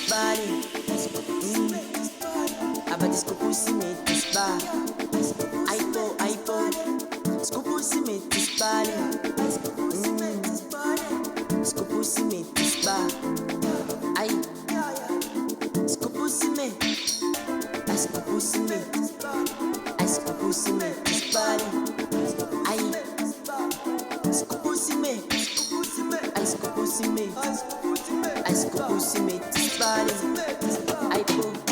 body. Aba disco pussy make this body. Ipo, disco pussy make this body. Disco pussy make this body. Ay, disco pussy make. Disco pussy make. Disco pussy make this body. Ay, disco pussy make. Disco pussy make. Disco pussy make this body. Ipo.